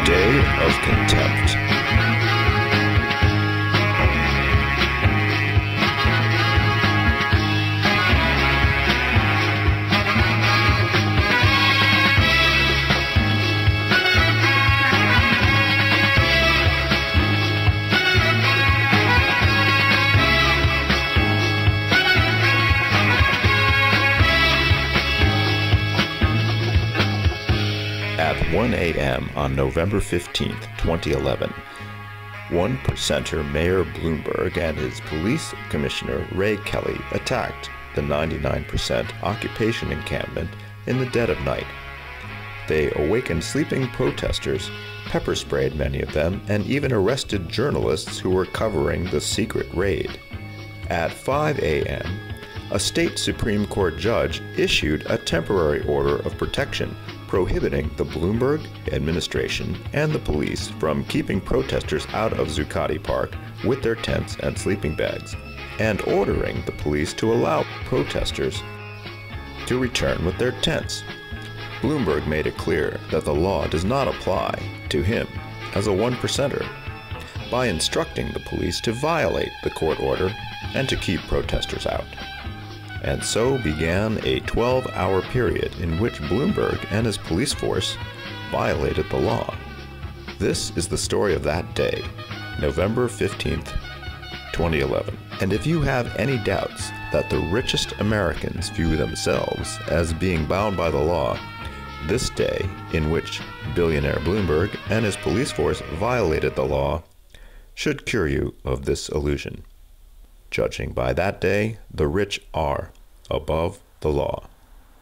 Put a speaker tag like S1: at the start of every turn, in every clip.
S1: Day of Contempt. At 1 a.m. on November 15, 2011, one percenter Mayor Bloomberg and his police commissioner Ray Kelly attacked the 99% occupation encampment in the dead of night. They awakened sleeping protesters, pepper-sprayed many of them, and even arrested journalists who were covering the secret raid. At 5 a.m., a state Supreme Court judge issued a temporary order of protection prohibiting the Bloomberg administration and the police from keeping protesters out of Zucotti Park with their tents and sleeping bags, and ordering the police to allow protesters to return with their tents. Bloomberg made it clear that the law does not apply to him as a one-percenter by instructing the police to violate the court order and to keep protesters out. And so began a 12-hour period in which Bloomberg and his police force violated the law. This is the story of that day, November 15th, 2011. And if you have any doubts that the richest Americans view themselves as being bound by the law, this day in which billionaire Bloomberg and his police force violated the law should cure you of this illusion. Judging by that day, the rich are above the law.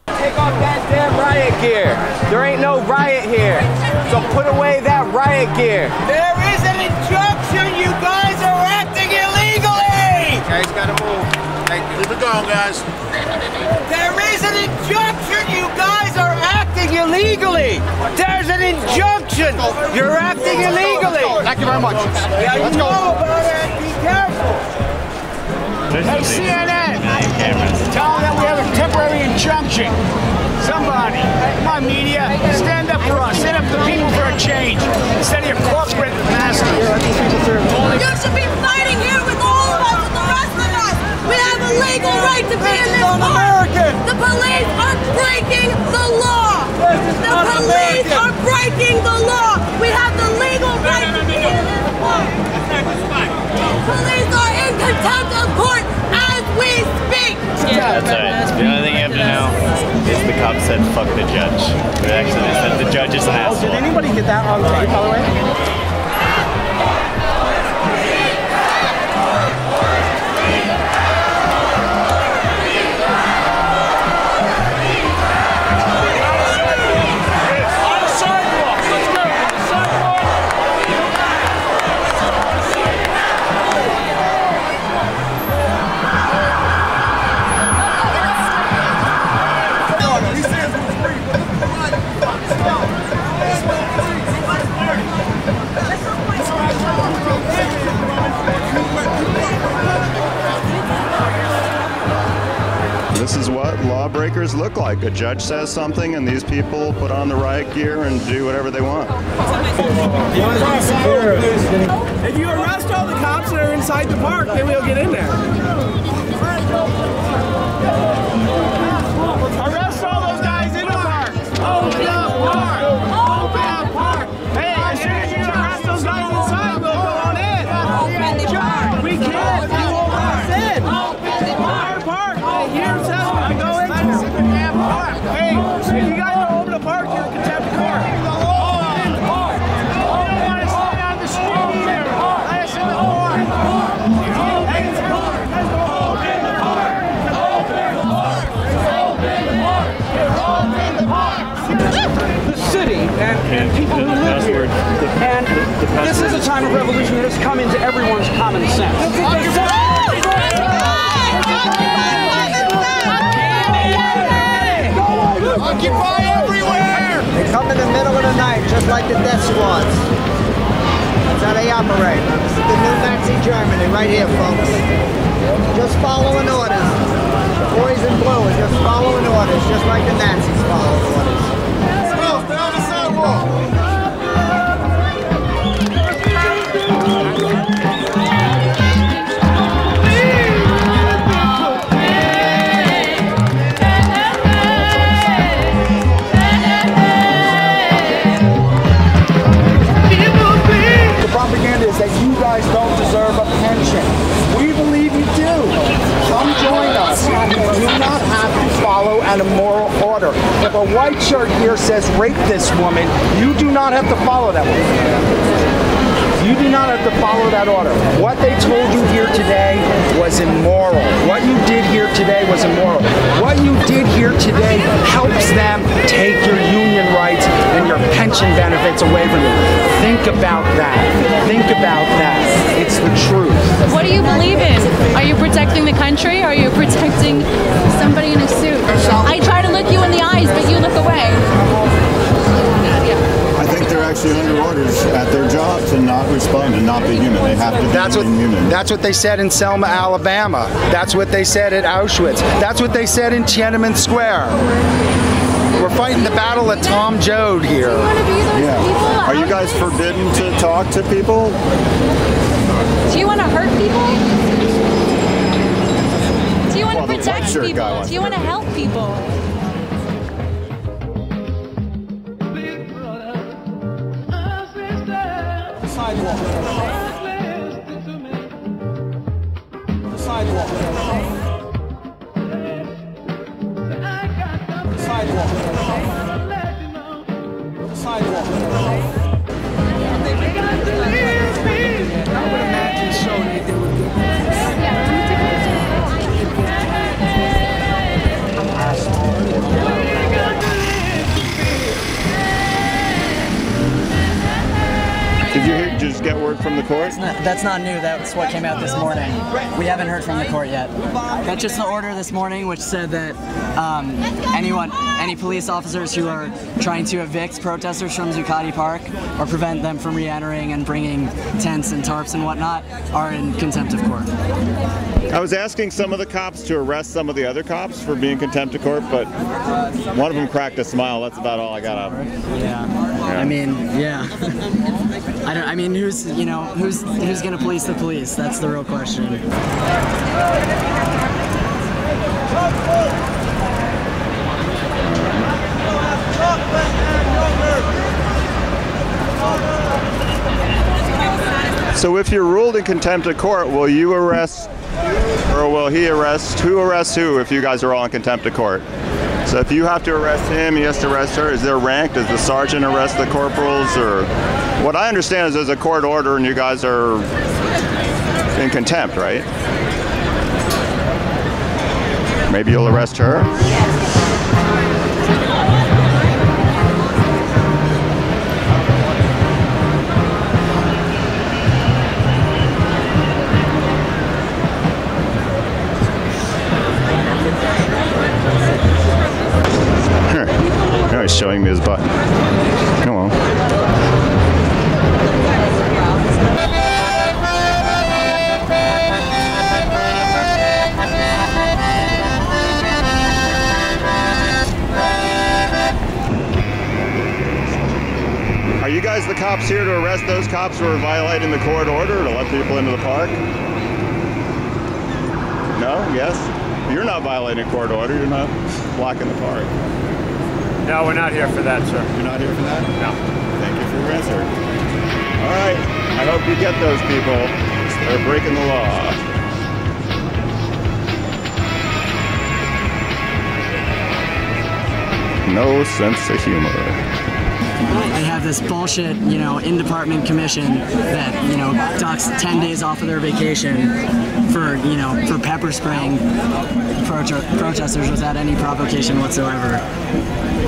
S2: Take off that damn riot gear. There ain't no riot here. So put away that riot gear.
S3: There is an injunction. You guys are acting illegally.
S2: Guys gotta move. Thank you.
S4: Keep it going, guys.
S3: There is an injunction. You guys are acting illegally. There's an injunction. You're acting illegally.
S4: Thank you very much.
S3: Yeah, you know about it. Be careful.
S5: Hey, CNN, tell them that we have a temporary injunction. Somebody, come on, media, stand up for us. Stand up for the people for a change instead of your corporate masters.
S6: You should be fighting here with all of us and the rest of us. We have a legal right to be in this park. The police are breaking the law. The police are breaking the law. We have the legal right to be in this park. Police are in contempt of court as we speak.
S7: That's right. The only thing you have to know is the cop said fuck the judge. But actually they said the judge is an asshole.
S5: Did anybody get that on tape, by the way?
S8: This is what lawbreakers look like. A judge says something and these people put on the riot gear and do whatever they want.
S5: If you arrest all the cops that are inside the park, then we'll get in there. Arrest all those guys in the park. Open up park. Open up park. Hey, as soon as you arrest those guys inside, we'll go on in. Open the park. We can't. You won't let us in. Open the park. Here's how we can go into the damn park. Hey, if you guys don't open the park, you're in contempt of court. Open the park. We don't want to stay on the street either. Let us in the park. Open the park. Open the park. Open the park. Open the park. Open the park. The city and people who live here. And this is a time of revolution that has come into everyone's common sense.
S3: Occupy everywhere!
S9: They come in the middle of the night, just like the death squads. That's how they operate. This is the new Nazi Germany right here, folks. Just following orders. The boys in blue are just following orders, just like the Nazis followed orders.
S4: Stay on the sidewalk. order. If a white shirt here says rape this woman, you do not have to follow that one. You do not have to follow that order. What they told you here today was immoral. What you did here today was immoral. What you did here today helps them take your union rights and your pension benefits away from you. Think about that. Think about that. It's the truth.
S10: What do you believe in? Are you protecting the country? Are you protecting somebody in a suit? I try to look you in the eyes, but you look away.
S8: I think they're actually under orders at their job to not respond and not be human. They have to be human.
S4: That's what they said in Selma, Alabama. That's what they said at Auschwitz. That's what they said in Tiananmen Square. We're fighting the battle of Tom Joad here.
S8: Yeah. Are you guys forbidden to talk to people?
S10: Do you want to hurt people? Do you want to protect people? Do you want to help people?
S4: Sidewalk. The sidewalk. The sidewalk. The sidewalk. I would imagine so they would
S8: Did you just get word from the court?
S11: That's not new. That's what came out this morning. We haven't heard from the court yet. That's just the order this morning, which said that any police officers who are trying to evict protesters from Zucotti Park or prevent them from re-entering and bringing tents and tarps and whatnot are in contempt of court.
S8: I was asking some of the cops to arrest some of the other cops for being contempt of court, but one of them cracked a smile. That's about all I got out of it.
S11: Yeah. I mean, yeah. I mean, who's gonna police the police? That's the real question.
S8: So if you're ruled in contempt of court, will you arrest, or will he arrest? Who arrests who if you guys are all in contempt of court? So if you have to arrest him, he has to arrest her. Is there rank? Does the sergeant arrest the corporals? Or what I understand is there's a court order and you guys are in contempt, right? Maybe you'll arrest her? Now he's showing me his butt. Come on. Are you guys the cops here to arrest those cops who are violating the court order to let people into the park? No? Yes? You're not violating a court order. You're not blocking the park.
S12: No, we're not here for that, sir.
S8: You're not here for that?
S12: No.
S8: Thank you for your answer. All right. I hope you get those people. They're breaking the law. No sense of humor.
S11: They have this bullshit, in-department commission that, docks 10 days off of their vacation for pepper spraying protesters without any provocation whatsoever.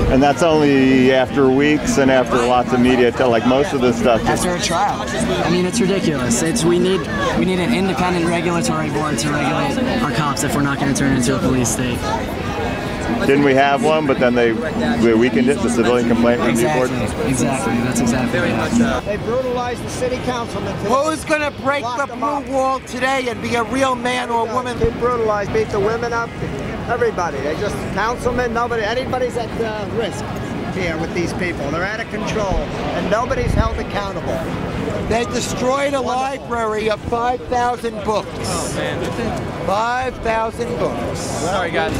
S8: And that's only after weeks and after lots of media, like most of this stuff.
S11: After a trial. I mean, it's ridiculous. We need an independent regulatory board to regulate our cops if we're not going to turn into a police state.
S8: Didn't we have one, but then they weakened it, the Civilian Complaint Review Board?
S11: Exactly. That's exactly what happened.
S9: They brutalized the city councilman today.
S3: Who's going to break the blue wall today and be a real man or woman?
S9: They brutalized, beat the women up, everybody. They just, councilmen, nobody, anybody's at risk here with these people. They're out of control, and nobody's held accountable.
S3: They destroyed a library of 5,000 books.
S2: Oh, man.
S3: 5,000 books.
S2: Sorry, guys.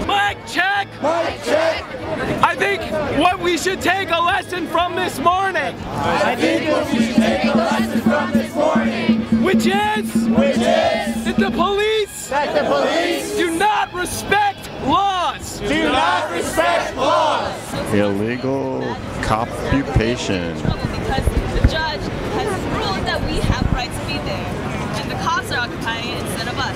S5: Mic check!
S3: Mic check!
S5: I think think what we should take a lesson from this morning.
S13: I think what we should take a lesson from this morning.
S5: Which is that the police do not respect laws.
S13: Do not respect laws.
S8: Illegal copupation.
S10: Because the judge has ruled that we have right to be there, and the cops are occupying it instead of us.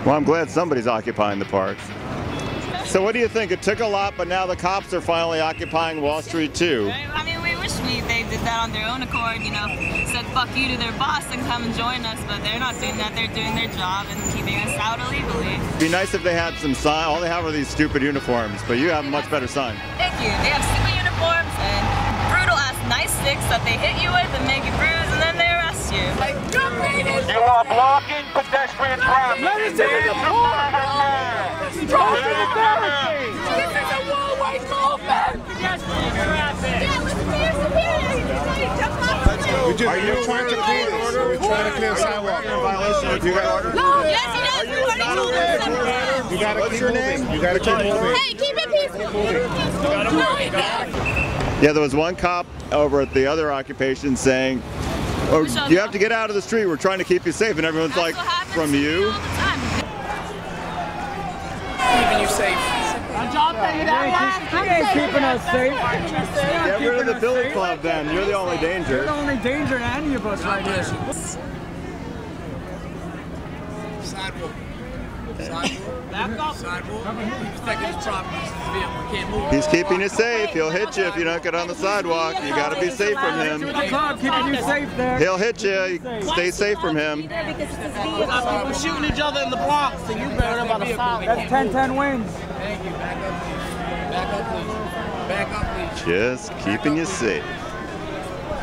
S8: Well, I'm glad somebody's occupying the park. So what do you think? It took a lot, but now the cops are finally occupying Wall Street too.
S10: I mean, we wish they did that on their own accord, you know, said fuck you to their boss and come and join us, but they're not doing that. They're doing their job and keeping us out illegally.
S8: It'd be nice if they had some sign. All they have are these stupid uniforms, but you have a much better sign.
S10: Thank you. They have stupid uniforms and brutal ass nice sticks that they hit you with and make you bruise, and then they arrest you.
S13: You are blocking pedestrian traffic.
S5: Let us in the
S13: This is embarrassing.
S6: This is a wall-wide movement.
S13: Pedestrian traffic.
S14: Are you trying to clear the order? We're trying to clear the sidewalk.
S8: Violation of your order?
S6: No, yes, he does. We already told him.
S14: You gotta keep moving. You gotta keep moving.
S6: Hey, keep it peaceful.
S8: Yeah, there was one cop over at the other occupation saying, "Oh, you have to get out of the street. We're trying to keep you safe." And everyone's like, "From you?"
S5: Keeping you safe.
S9: He ain't keeping us safe.
S8: Get rid of the Billy Club then. You're the only danger.
S9: You're the only danger to any of us right here.
S5: Sidewalk. Back up. Sidewalk. He's taking his properties. We can't move.
S8: He's keeping you safe. He'll hit you if you don't get on the sidewalk. You got to be safe from him.
S9: Keeping you safe there.
S8: He'll hit you. Stay safe from him.
S5: People shooting each other in the Bronx, and you better about to stop.
S9: That's 10-10 wins.
S5: Thank you. Back up, please. Back up, please. Back up, please.
S8: Just keeping you safe.
S5: All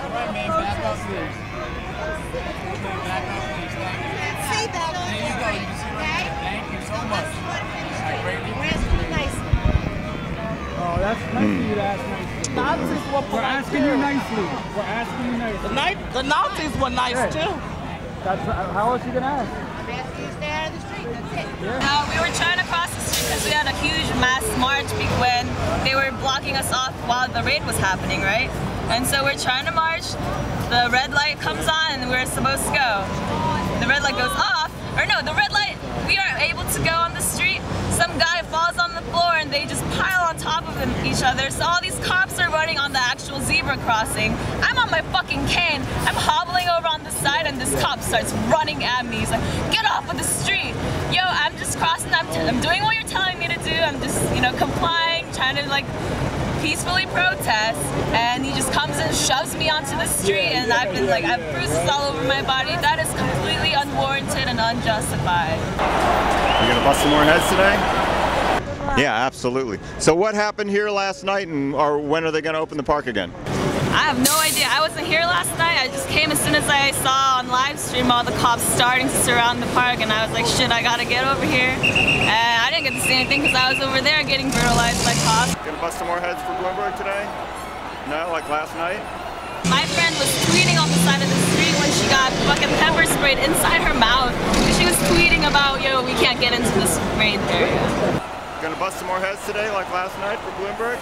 S5: right, man. Back up, please. Back up, please. Thank you.
S6: Say that.
S5: There you go. You can see right there. Thank you so much. I greatly appreciate it.
S9: Oh, that's nice of you to ask nicely. We're asking you nicely. We're asking you nicely.
S5: The Nazis were nice too.
S9: That's how else you gonna ask?
S6: I'm asking you to stay out of the street. That's it.
S10: We were trying to cross the street because we had a huge mass march when they were blocking us off while the raid was happening, right? And so we're trying to march. The red light comes on and we're supposed to go. The red light goes off, or no, the red light, we are able to go on the street. Some guy falls on the floor and they just pile on top of each other. So all these cops are running on the actual zebra crossing. I'm on my fucking cane. I'm hobbling over on the side and this cop starts running at me. He's like, get off of the street. Yo, I'm just crossing. I'm doing what you're telling me to do. I'm just, you know, complying, trying to like peacefully protest, and he just comes and shoves me onto the street, and I've bruises all over my body. That is completely unwarranted and unjustified.
S8: You gonna bust some more heads today? Yeah, absolutely. So what happened here last night, or when are they gonna open the park again?
S10: I have no idea. I wasn't here last night. I just came as soon as I saw on live stream all the cops starting to surround the park, and I was like, shit, I gotta get over here. And I didn't get to see anything because I was over there getting brutalized by cops.
S8: Gonna bust some more heads for Bloomberg today? No, like last night?
S10: My friend was tweeting on the side of the street when she got fucking pepper sprayed inside her mouth. She was tweeting about, yo, we can't get into this raid area.
S8: Gonna bust some more heads today like last night for Bloomberg?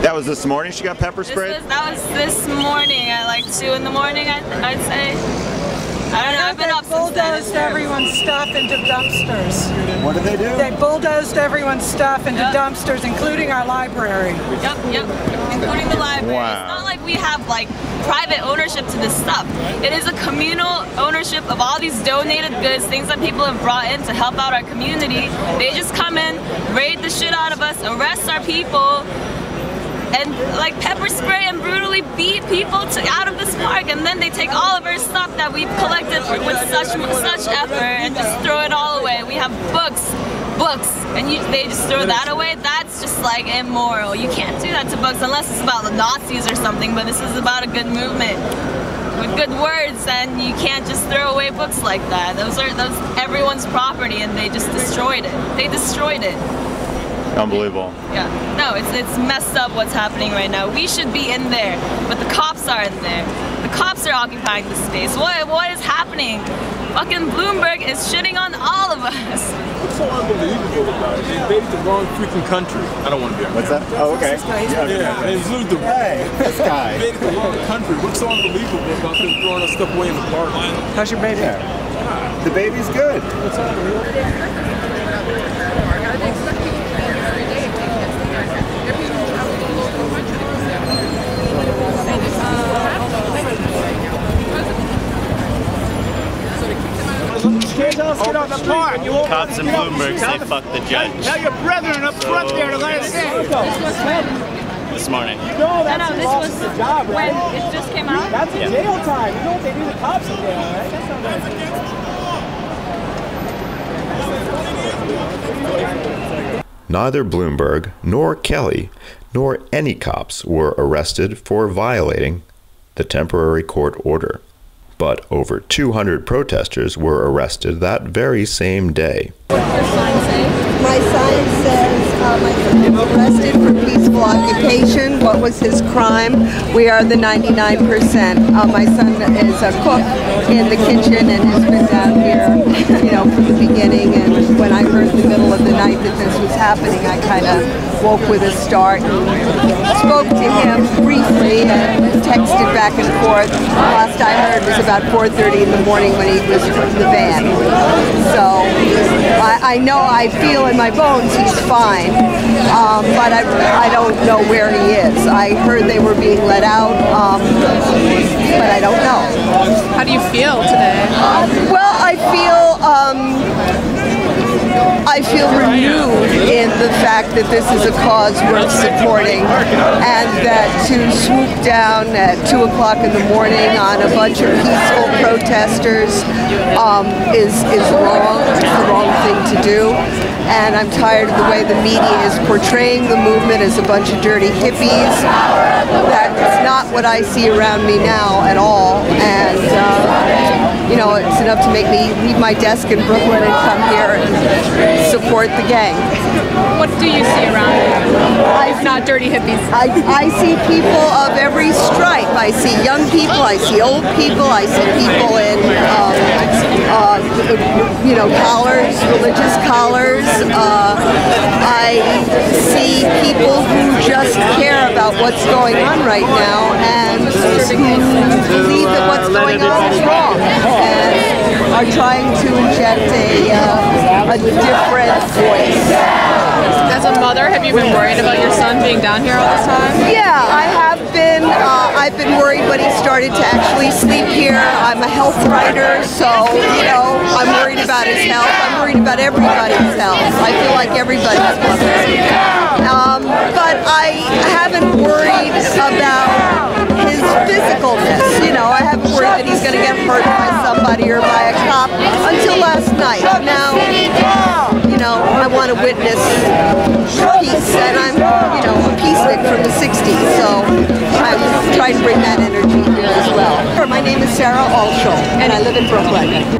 S8: That was this morning she got pepper sprayed?
S10: That was this morning at like 2 in the morning, I'd say. I don't know, I've been up since then.
S15: Bulldozed everyone's stuff into dumpsters.
S8: What did they do?
S15: They bulldozed everyone's stuff into dumpsters, including our library.
S10: Yep, including the library.
S15: Wow.
S10: It's not like we have like private ownership to this stuff. It is a communal ownership of all these donated goods, things that people have brought in to help out our community. They just come in, raid the shit out of us, arrest our people, and like pepper spray and brutally beat people out of this park, and then they take all of our stuff that we've collected with such effort and just throw it all away. We have books, and they just throw that away. That's just like immoral. You can't do that to books unless it's about the Nazis or something, but this is about a good movement with good words, and you can't just throw away books like that. Those everyone's property, and they just destroyed it. They destroyed it.
S8: Unbelievable.
S10: Yeah, no, it's messed up what's happening right now. We should be in there, but the cops are in there. The cops are occupying the space. What is happening? fucking Bloomberg is shitting on all of us.
S16: What's so unbelievable about it? They invaded the wrong freaking country. I don't want to be on.
S8: What's that? Oh, okay.
S16: Yeah, they invaded the
S8: this guy.
S16: invaded the wrong country. What's so unbelievable about them throwing us stuff away in the park?
S4: How's your baby?
S8: The baby's good.
S7: Cops in Bloomberg say fuck the judge.
S5: Tell your brethren up front there to let us in.
S7: This morning.
S10: No, this was the job, right? When it just came out?
S5: That's jail time. You know what they do to cops in jail, right? That's not right.
S1: Neither Bloomberg nor Kelly nor any cops were arrested for violating the temporary court order. But over 200 protesters were arrested that very same day.
S17: My sign says, my son was arrested for peaceful occupation. What was his crime? We are the 99%. My son is a cook in the kitchen and has been down here, from the beginning. And when I heard in the middle of the night that this was happening, I kind of woke with a start and spoke to him briefly and texted back and forth. Last I heard was about 4:30 in the morning when he was in the van. So I know, I feel in my bones he's fine, but I don't know where he is. I heard they were being let out, but I don't know.
S18: How do you feel today?
S17: Well, I feel renewed in the fact that this is a cause worth supporting, and that to swoop down at 2 o'clock in the morning on a bunch of peaceful protesters is wrong. It's the wrong thing to do. And I'm tired of the way the media is portraying the movement as a bunch of dirty hippies. That's not what I see around me now at all. And it's enough to make me leave my desk in Brooklyn and come here and support the gang.
S18: What do you see around you? If not dirty hippies.
S17: I see people of every stripe. I see young people, I see old people, I see people in collars, religious collars. I see people who just care about what's going on right now and believe that what's going on is wrong and are trying to inject a different voice.
S18: As a mother, have you been worried about your son being down here all this time?
S17: Yeah, I have been. I've been worried when he started to actually sleep here. I'm a health writer, so, I'm worried about his health. I'm worried about everybody's health. I feel like everybody's mother. But I haven't worried about his physicalness. I haven't worried that he's going to get hurt by somebody or by a cop until last night. Now, I want to witness peace, and I'm, a peacenik from the 60s, so I'm trying to bring that energy here as well. My name is Sarah Alshul, and I live in Brooklyn.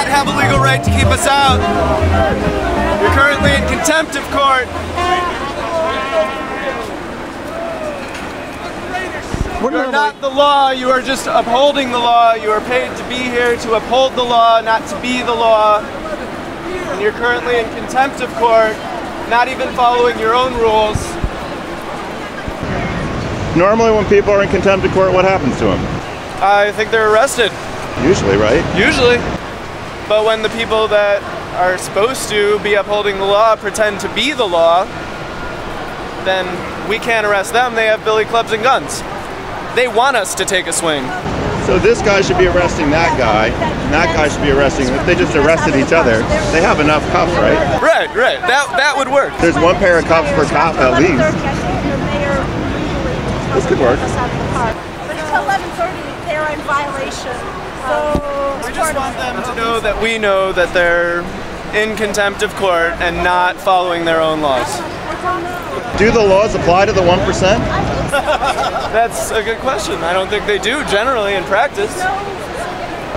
S19: not have a legal right to keep us out. You're currently in contempt of court. You're not the law, you are just upholding the law. You are paid to be here to uphold the law, not to be the law. And you're currently in contempt of court, not even following your own rules.
S8: Normally when people are in contempt of court, what happens to them?
S19: I think they're arrested.
S8: Usually, right?
S19: Usually. But when the people that are supposed to be upholding the law pretend to be the law, then we can't arrest them. They have billy clubs and guns. They want us to take a swing.
S8: So this guy should be arresting that guy, and that guy should be arresting. If they just arrested each other, they have enough cuffs, right?
S19: Right. That would work.
S8: There's one pair of cuffs per cop at least. This could work.
S6: But until 11:30, they're in violation. So
S19: we just want them to know that we know that they're in contempt of court and not following their own laws.
S8: Do the laws apply to the 1%?
S19: That's a good question. I don't think they do generally in practice.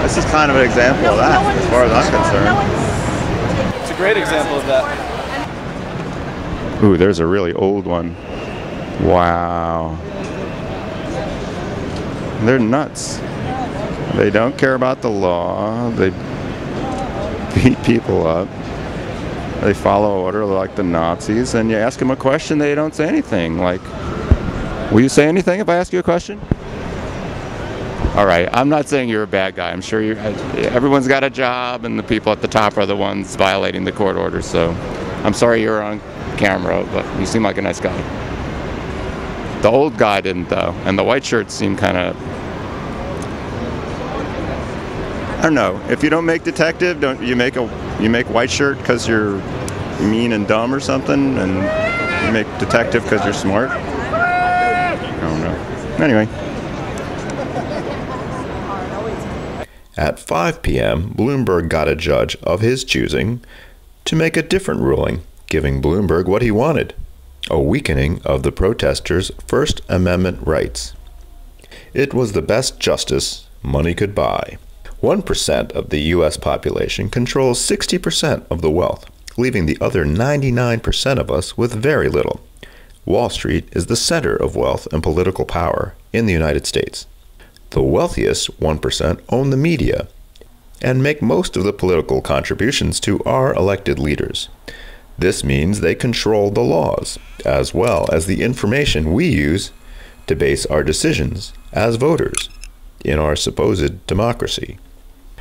S8: This is kind of an example of that, as far as I'm concerned.
S19: It's a great example of that.
S8: Ooh, there's a really old one. Wow. They're nuts. They don't care about the law. They beat people up. They follow order like the Nazis, and you ask them a question, they don't say anything. Like, will you say anything if I ask you a question? All right, I'm not saying you're a bad guy. I'm sure everyone's got a job, and the people at the top are the ones violating the court orders. So I'm sorry you're on camera, but you seem like a nice guy. The old guy didn't, though, and the white shirts seem kind of... I don't know. If you don't make detective, don't you make white shirt because you're mean and dumb or something, and you make detective because you're smart? I don't know. Anyway.
S1: At 5 p.m., Bloomberg got a judge of his choosing to make a different ruling, giving Bloomberg what he wanted: a weakening of the protesters' First Amendment rights. It was the best justice money could buy. 1% of the U.S. population controls 60% of the wealth, leaving the other 99% of us with very little. Wall Street is the center of wealth and political power in the United States. The wealthiest 1% own the media and make most of the political contributions to our elected leaders. This means they control the laws, as well as the information we use to base our decisions as voters in our supposed democracy.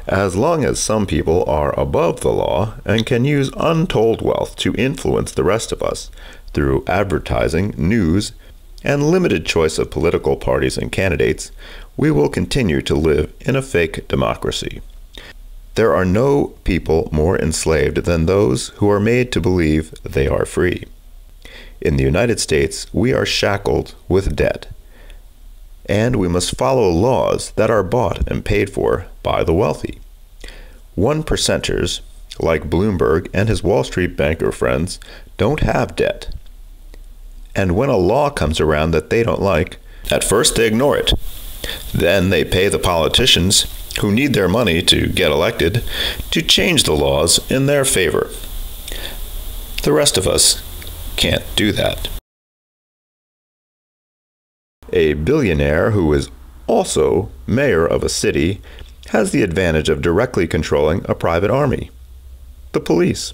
S1: As long as some people are above the law and can use untold wealth to influence the rest of us through advertising, news, and limited choice of political parties and candidates, we will continue to live in a fake democracy. There are no people more enslaved than those who are made to believe they are free. In the United States, we are shackled with debt, and we must follow laws that are bought and paid for by the wealthy. 1%ers, like Bloomberg and his Wall Street banker friends, don't have debt. And when a law comes around that they don't like, at first they ignore it. Then they pay the politicians, who need their money to get elected, to change the laws in their favor. The rest of us can't do that. A billionaire who is also mayor of a city has the advantage of directly controlling a private army, the police.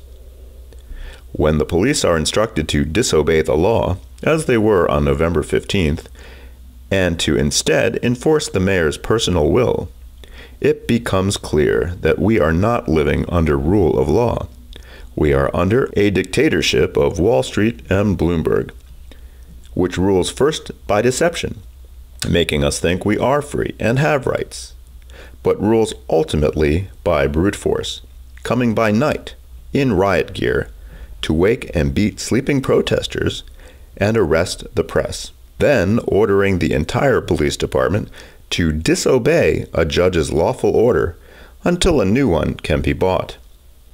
S1: When the police are instructed to disobey the law, as they were on November 15th, and to instead enforce the mayor's personal will, it becomes clear that we are not living under rule of law. We are under a dictatorship of Wall Street and Bloomberg, which rules first by deception, making us think we are free and have rights, but rules ultimately by brute force, coming by night, in riot gear, to wake and beat sleeping protesters and arrest the press, then ordering the entire police department to disobey a judge's lawful order until a new one can be bought.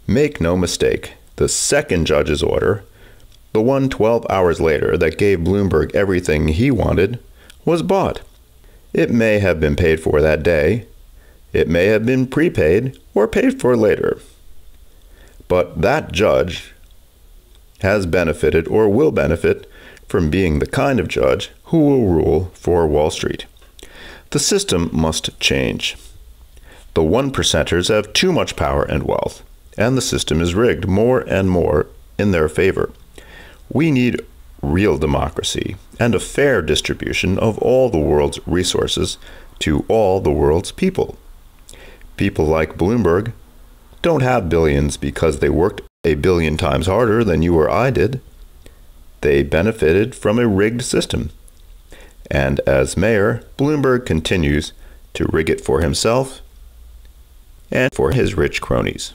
S1: Make no mistake, the second judge's order, the one 12 hours later that gave Bloomberg everything he wanted, was bought. It may have been paid for that day. It may have been prepaid or paid for later. But that judge has benefited or will benefit from being the kind of judge who will rule for Wall Street. The system must change. The 1%ers have too much power and wealth, and the system is rigged more and more in their favor. We need real democracy and a fair distribution of all the world's resources to all the world's people. People like Bloomberg don't have billions because they worked a billion times harder than you or I did. They benefited from a rigged system. And as mayor, Bloomberg continues to rig it for himself and for his rich cronies.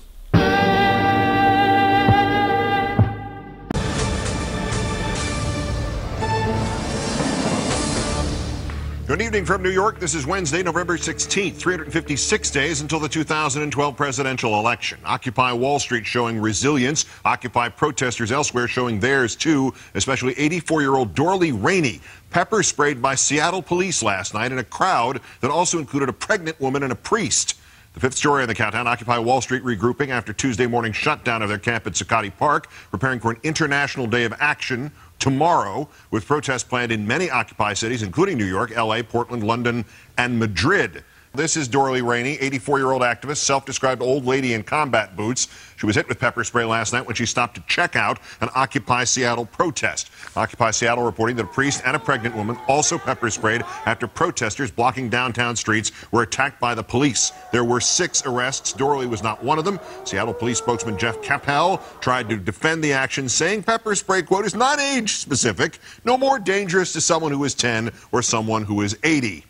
S20: Good evening from New York. This is Wednesday, November 16th, 356 days until the 2012 presidential election. Occupy Wall Street showing resilience. Occupy protesters elsewhere showing theirs too, especially 84-year-old Dorley Rainey, pepper sprayed by Seattle police last night in a crowd that also included a pregnant woman and a priest. The fifth story on the countdown, Occupy Wall Street regrouping after Tuesday morning shutdown of their camp at Zucotti Park, preparing for an international day of action tomorrow, with protests planned in many Occupy cities, including New York, LA, Portland, London, and Madrid. This is Dorley Rainey, 84-year-old activist, self-described old lady in combat boots. She was hit with pepper spray last night when she stopped to check out an Occupy Seattle protest. Occupy Seattle reporting that a priest and a pregnant woman also pepper sprayed after protesters blocking downtown streets were attacked by the police. There were 6 arrests. Dorley was not one of them. Seattle police spokesman Jeff Capel tried to defend the action, saying pepper spray, quote, is not age-specific, no more dangerous to someone who is 10 or someone who is 80.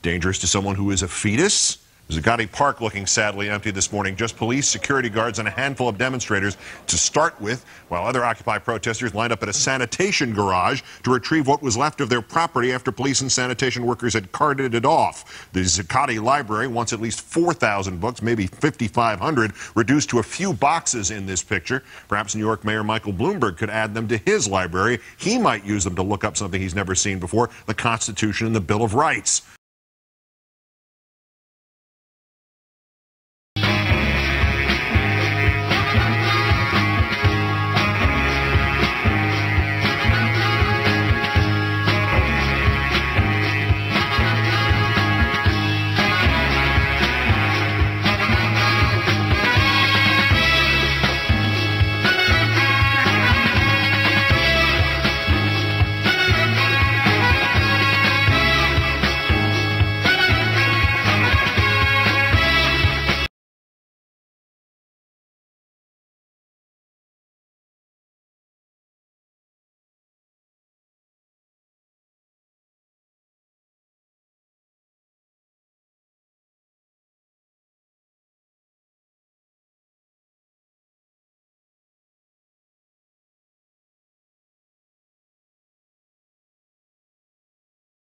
S20: Dangerous to someone who is a fetus? Zucotti Park looking sadly empty this morning. Just police, security guards, and a handful of demonstrators to start with, while other Occupy protesters lined up at a sanitation garage to retrieve what was left of their property after police and sanitation workers had carted it off. The Zucotti Library, once at least 4,000 books, maybe 5,500, reduced to a few boxes in this picture. Perhaps New York Mayor Michael Bloomberg could add them to his library. He might use them to look up something he's never seen before, the Constitution and the Bill of Rights.